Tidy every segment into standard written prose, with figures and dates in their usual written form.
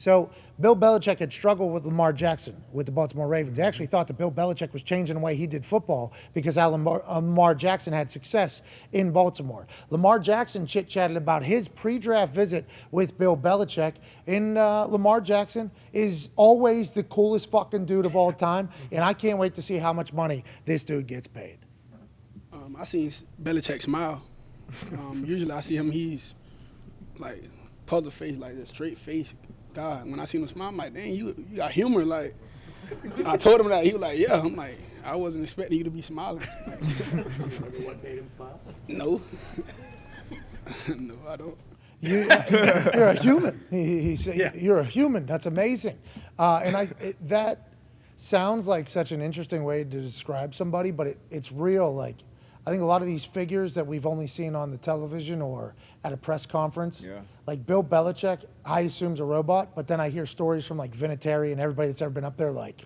So Bill Belichick had struggled with Lamar Jackson with the Baltimore Ravens. They actually thought that Bill Belichick was changing the way he did football because how Lamar Jackson had success in Baltimore. Lamar Jackson chit-chatted about his pre-draft visit with Bill Belichick, and Lamar Jackson is always the coolest fucking dude of all time, and I can't wait to see how much money this dude gets paid. I seen Belichick smile. Usually I see him, he's like puzzle face, like a straight face guy. When I see him smile, I'm like, dang, you got humor. Like, I told him that. He was like, yeah. I'm like, I wasn't expecting you to be smiling. What made him smile? No. No, I don't. You're a human. He said, you're a human. That's amazing. That sounds like such an interesting way to describe somebody, but it's real. Like, I think a lot of these figures that we've only seen on the television or at a press conference, like Bill Belichick, I assume is a robot, but then I hear stories from like Vinatieri and everybody that's ever been up there like,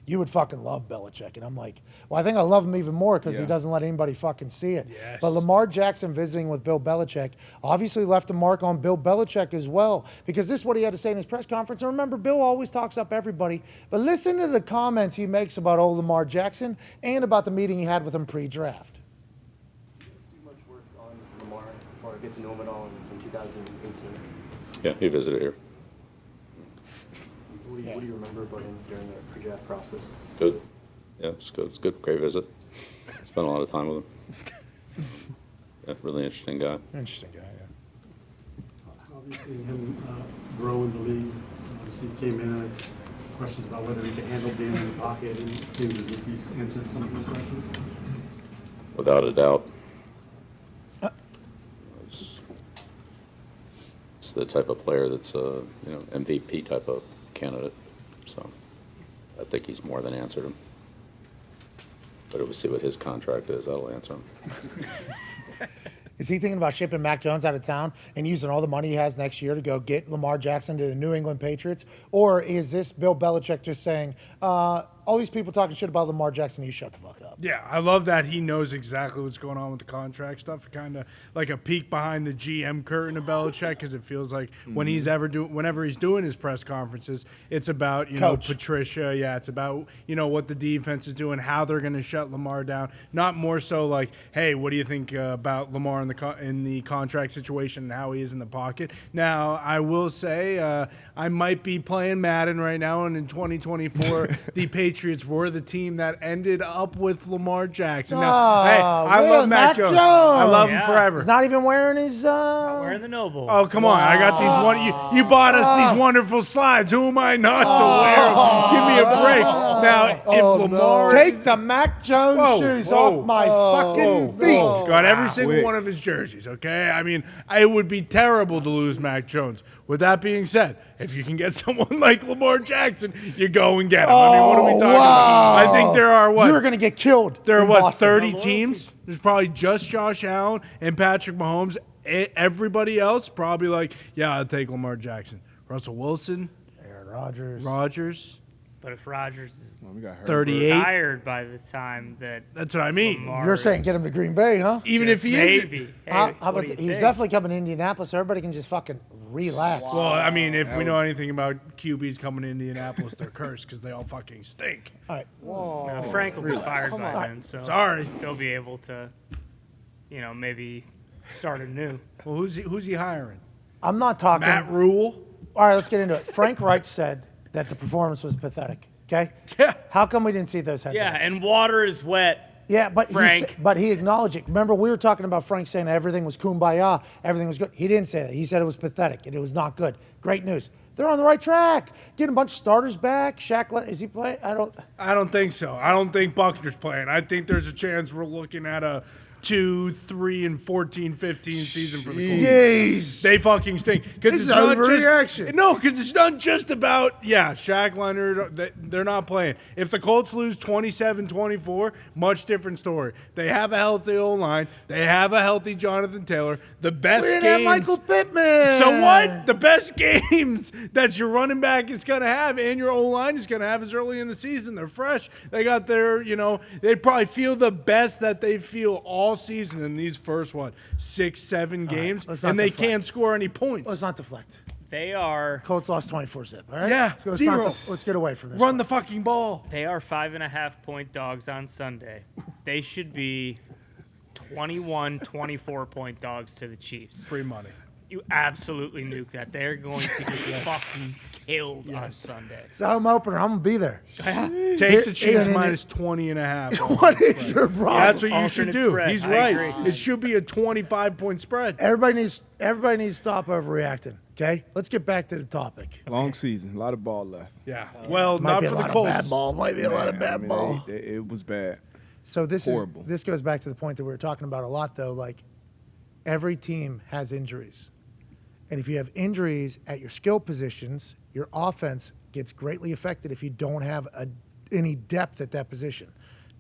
you would fucking love Belichick. And I'm like, well, I think I love him even more because he doesn't let anybody fucking see it. Yes. But Lamar Jackson visiting with Bill Belichick obviously left a mark on Bill Belichick as well, because this is what he had to say in his press conference. And remember, Bill always talks up everybody, but listen to the comments he makes about old Lamar Jackson and about the meeting he had with him pre-draft. Get to know him at all in 2018? Yeah, he visited here. What do you remember about him during the pre-draft process? Good. Yeah, it's good. It's good. Great visit. Spent a lot of time with him. Yeah, really interesting guy. Interesting guy, yeah. How have you seen him grow in the league? Obviously, he came in and questions about whether he could handle being in the pocket, and it seems as if he's answered some of those questions. Without a doubt. It's the type of player that's a MVP type of candidate. So I think he's more than answered him. But we'll see what his contract is. That'll answer him. Is he thinking about shipping Mac Jones out of town and using all the money he has next year to go get Lamar Jackson to the New England Patriots? Or is this Bill Belichick just saying, all these people talking shit about Lamar Jackson, you shut the fuck up? Yeah, I love that he knows exactly what's going on with the contract stuff. Kind of like a peek behind the GM curtain of Belichick, because it feels like whenever he's doing his press conferences, it's about Patricia. Yeah, it's about what the defense is doing, how they're going to shut Lamar down. Not more so like, hey, what do you think about Lamar in the contract situation and how he is in the pocket? Now, I will say I might be playing Madden right now, and in 2024, the Patriots were the team that ended up with Lamar Jackson. Now, hey, I love Mac Jones. I love him forever. He's not even wearing his... Not wearing the Nobles. Oh, come on. I got these you bought us these wonderful slides. Who am I not to wear them? Give me a break. Now, if Lamar... Take the Mac Jones shoes off my fucking feet. Got every single one of his jerseys, okay? I mean, it would be terrible to lose Mac Jones. With that being said, if you can get someone like Lamar Jackson, you go and get him. I mean, what are we talking about? I think there are what? You're going to get killed. There are 30 teams? There's probably just Josh Allen and Patrick Mahomes. Everybody else probably like, yeah, I'll take Lamar Jackson. Russell Wilson. Aaron Rodgers. But if Rodgers is 38, retired by the time that's what I mean. Lamar You're saying get him to Green Bay, huh? Even if he maybe. is. Hey, how about he's definitely coming to Indianapolis, so everybody can just fucking relax. Well, I mean, if we know anything about QBs coming to Indianapolis, they're cursed because they all fucking stink. All right. Now, Frank will be fired by then, so sorry, he'll be able to, maybe start anew. Well, who's he hiring? I'm not talking Matt Rule. All right, let's get into it. Frank Reich said that the performance was pathetic. Okay. Yeah. How come we didn't see those headlines? Yeah, and water is wet. Yeah, but Frank. But he acknowledged it. Remember, we were talking about Frank saying everything was kumbaya, everything was good. He didn't say that. He said it was pathetic and it was not good. Great news. They're on the right track. Getting a bunch of starters back. Shaq, is he playing? I don't think so. I don't think Buckner's playing. I think there's a chance we're looking at a 2, 3, and 14, 15 season for the Colts. Jeez. They fucking stink. This is overreaction. No, because it's not just about, Shaq Leonard, they're not playing. If the Colts lose 27-24, much different story. They have a healthy O-line. They have a healthy Jonathan Taylor. The best we didn't games. have Michael Pittman. So what? The best games that your running back is going to have and your O-line is going to have is early in the season. They're fresh. They got their, they probably feel the best that they feel all season in these first 6-7 games, and they can't score any points. Let's not deflect. They are Colts lost 24-7. All right. Yeah, Let's zero. let's get away from this. Run one. the fucking ball. 5.5 point dogs on Sunday. They should be 21, 24 point dogs to the Chiefs. Free money. You absolutely nuke that. They're going to get fucking killed on Sunday. So I'm opener. I'm gonna be there. Take the Chiefs and- minus 20.5. What is your problem? That's what you should Alternate do. spread. He's I right. agree. It should be a 25-point spread. Everybody needs to stop overreacting. Okay, let's get back to the topic. Long season, a lot of ball left. Yeah. Well, Might not be a for the lot of Colts. bad ball. Might be a lot of bad I mean, ball. it was bad. So Horrible. this goes back to the point that we were talking about a lot, though. Like, every team has injuries, and if you have injuries at your skill positions, your offense gets greatly affected if you don't have any depth at that position.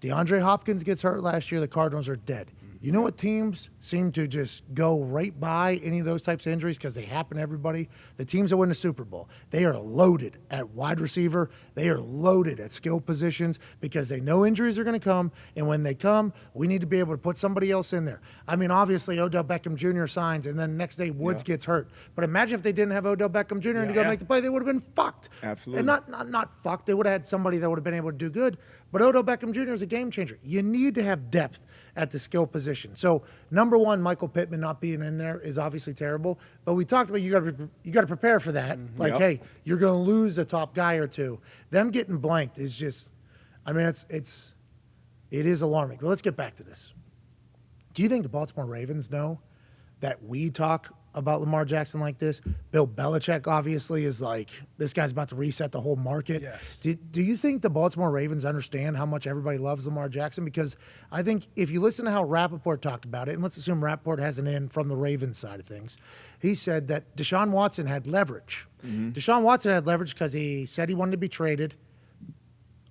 DeAndre Hopkins gets hurt last year. The Cardinals are dead. You know what teams seem to just go right by any of those types of injuries because they happen to everybody? The teams that win the Super Bowl. They are loaded at wide receiver. They are loaded at skill positions because they know injuries are going to come. And when they come, we need to be able to put somebody else in there. I mean, obviously, Odell Beckham Jr. signs, and then next day Woods gets hurt. But imagine if they didn't have Odell Beckham Jr. and to go make the play, they would have been fucked. Absolutely. And not fucked. They would have had somebody that would have been able to do good. But Odell Beckham Jr. is a game changer. You need to have depth at the skill position. So number one, Michael Pittman not being in there is obviously terrible. But we talked about you got to prepare for that. Like, hey, you're going to lose a top guy or two. Them getting blanked is just, I mean, it is alarming. But let's get back to this. Do you think the Baltimore Ravens know that we talk about Lamar Jackson like this? Bill Belichick obviously is like, this guy's about to reset the whole market. Yes. Do you think the Baltimore Ravens understand how much everybody loves Lamar Jackson? Because I think if you listen to how Rappaport talked about it, and let's assume Rappaport has an in from the Ravens side of things, he said that Deshaun Watson had leverage. Deshaun Watson had leverage because he said he wanted to be traded.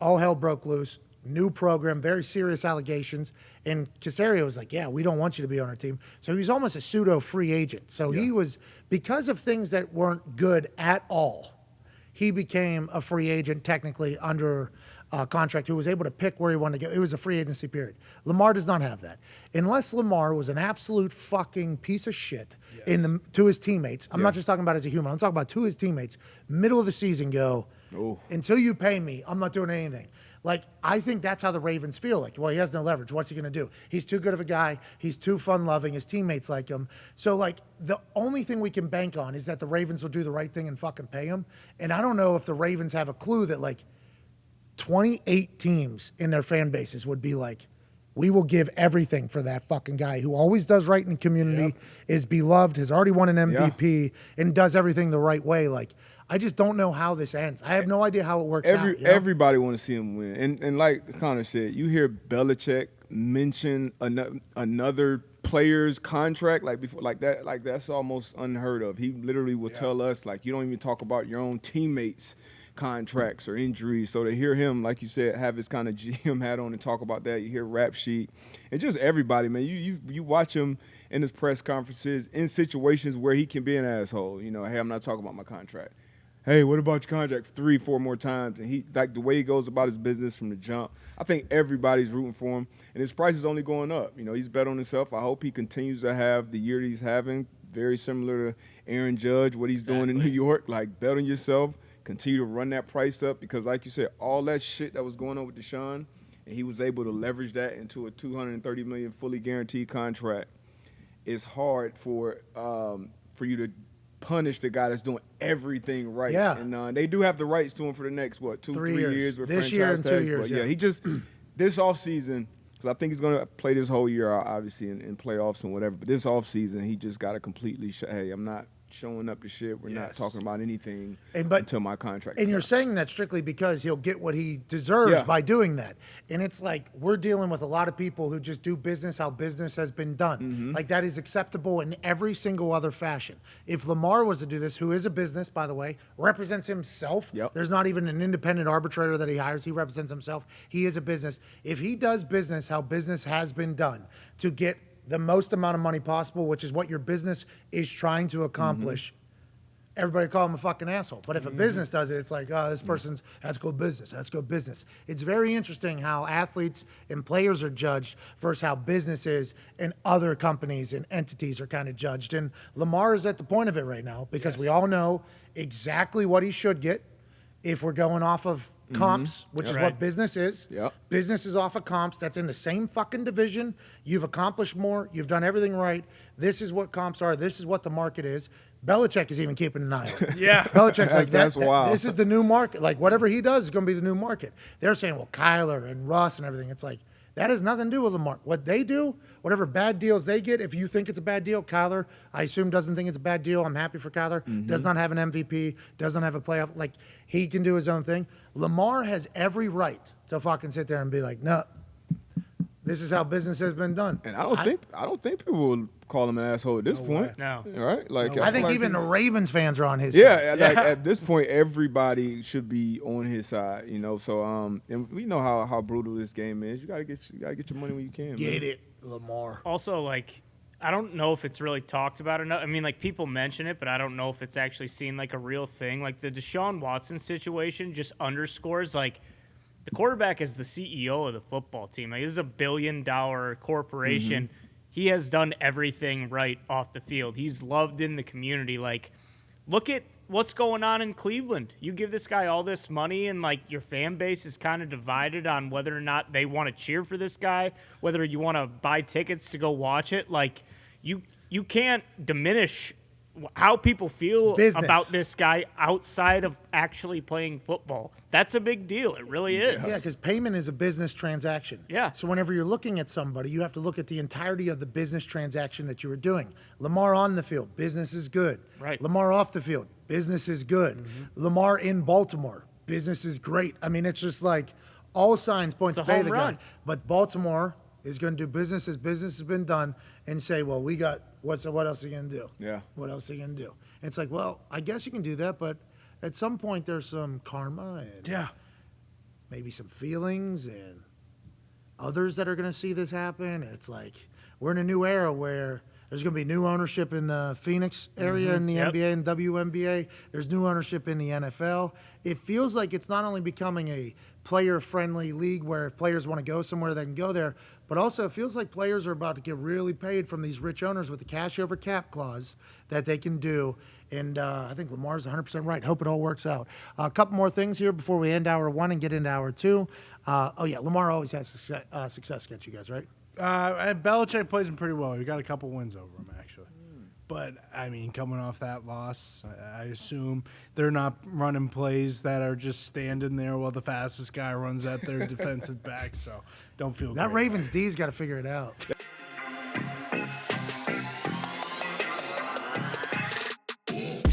All hell broke loose. New program, very serious allegations. And Caserio was like, yeah, we don't want you to be on our team. So he was almost a pseudo free agent. So he was, because of things that weren't good at all, he became a free agent technically under contract who was able to pick where he wanted to go. It was a free agency period. Lamar does not have that. Unless Lamar was an absolute fucking piece of shit to his teammates. I'm not just talking about as a human. I'm talking about to his teammates. Middle of the season go, until you pay me, I'm not doing anything. Like, I think that's how the Ravens feel. Like, well, he has no leverage. What's he going to do? He's too good of a guy. He's too fun-loving. His teammates like him. So, like, the only thing we can bank on is that the Ravens will do the right thing and fucking pay him. And I don't know if the Ravens have a clue that, like, 28 teams in their fan bases would be like, we will give everything for that fucking guy who always does right in the community, is beloved, has already won an MVP, and does everything the right way. Like, I just don't know how this ends. I have no idea how it works out. You know? Everybody want to see him win. And like Connor said, you hear Belichick mention another player's contract like before, like that's almost unheard of. He literally will tell us, like, you don't even talk about your own teammates' contracts or injuries. So to hear him, like you said, have his kind of GM hat on and talk about that, you hear Rap Sheet, and just everybody, man. You watch him in his press conferences in situations where he can be an asshole. You know, hey, I'm not talking about my contract. Hey, what about your contract? 3-4 more times. And he, like, the way he goes about his business from the jump, I think everybody's rooting for him. And his price is only going up. You know, he's bet on himself. I hope he continues to have the year that he's having, very similar to Aaron Judge, what he's doing in New York. Like, bet on yourself, continue to run that price up because, like you said, all that shit that was going on with Deshaun, and he was able to leverage that into a $230 million fully guaranteed contract. It's hard for you to punish the guy that's doing everything right. Yeah. And they do have the rights to him for the next, 3 years with this franchise year and tags. 2 years. But yeah, he just, this offseason, because I think he's going to play this whole year, obviously, in playoffs and whatever. But this offseason, he just got to completely, hey, I'm not showing up to shit. We're not talking about anything until my contract. And you're saying that strictly because he'll get what he deserves by doing that. And it's like we're dealing with a lot of people who just do business how business has been done. Like that is acceptable in every single other fashion. If Lamar was to do this, who is a business, by the way, represents himself. There's not even an independent arbitrator that he hires. He represents himself. He is a business. If he does business how business has been done to get the most amount of money possible, which is what your business is trying to accomplish, everybody call him a fucking asshole. But if a business does it, it's like, oh, this person's, that's good business. That's good business. It's very interesting how athletes and players are judged versus how businesses and other companies and entities are kind of judged. And Lamar is at the point of it right now because we all know exactly what he should get if we're going off of comps, which is what business is. Yep. Business is off of comps. That's in the same fucking division. You've accomplished more. You've done everything right. This is what comps are. This is what the market is. Belichick is even keeping an eye on it. Yeah. Belichick's like, That's wild. this is the new market. Like, whatever he does is going to be the new market. They're saying, well, Kyler and Russ and everything. It's like, that has nothing to do with Lamar. What they do, whatever bad deals they get, if you think it's a bad deal, Kyler, I assume, doesn't think it's a bad deal. I'm happy for Kyler. Does not have an MVP, doesn't have a playoff. Like, he can do his own thing. Lamar has every right to fucking sit there and be like, no, this is how business has been done. And I don't think people will call him an asshole at this point. No. Right? Like I think even the Ravens fans are on his yeah, side. like at this point, everybody should be on his side, you know. So, and we know how brutal this game is. You gotta get your money when you can. Get man. it, Lamar. Also, like, I don't know if it's really talked about enough. I mean, like, people mention it, but I don't know if it's actually seen like a real thing. Like, the Deshaun Watson situation just underscores, like, the quarterback is the CEO of the football team. Like, this is $1 billion corporation. He has done everything right off the field. He's loved in the community. Like, look at what's going on in Cleveland. You give this guy all this money, and, like, your fan base is kind of divided on whether or not they want to cheer for this guy, whether you want to buy tickets to go watch it. Like, you can't diminish how people feel about this guy outside of actually playing football. That's a big deal. It really is. Yeah, because payment is a business transaction. Yeah. So whenever you're looking at somebody, you have to look at the entirety of the business transaction that you were doing. Lamar on the field, business is good. Right. Lamar off the field, business is good. Lamar in Baltimore, business is great. I mean, it's just like all signs point to It's a pay home the run. guy. But Baltimore is going to do business as business has been done and say, well, we got what else are you going to do? Yeah. What else are you going to do? And it's like, well, I guess you can do that, but at some point there's some karma and maybe some feelings and others that are going to see this happen. And it's like we're in a new era where there's going to be new ownership in the Phoenix area in the NBA and WNBA. There's new ownership in the NFL. It feels like it's not only becoming a player-friendly league where if players want to go somewhere, they can go there, but also it feels like players are about to get really paid from these rich owners with the cash over cap clause that they can do. And I think Lamar's 100% right. Hope it all works out. A couple more things here before we end hour one and get into hour two. Lamar always has success against you guys, right? And Belichick plays him pretty well. He got a couple wins over him, actually. But, I mean, coming off that loss, I assume they're not running plays that are just standing there while the fastest guy runs at their defensive back. So don't feel That great. Ravens D's got to figure it out.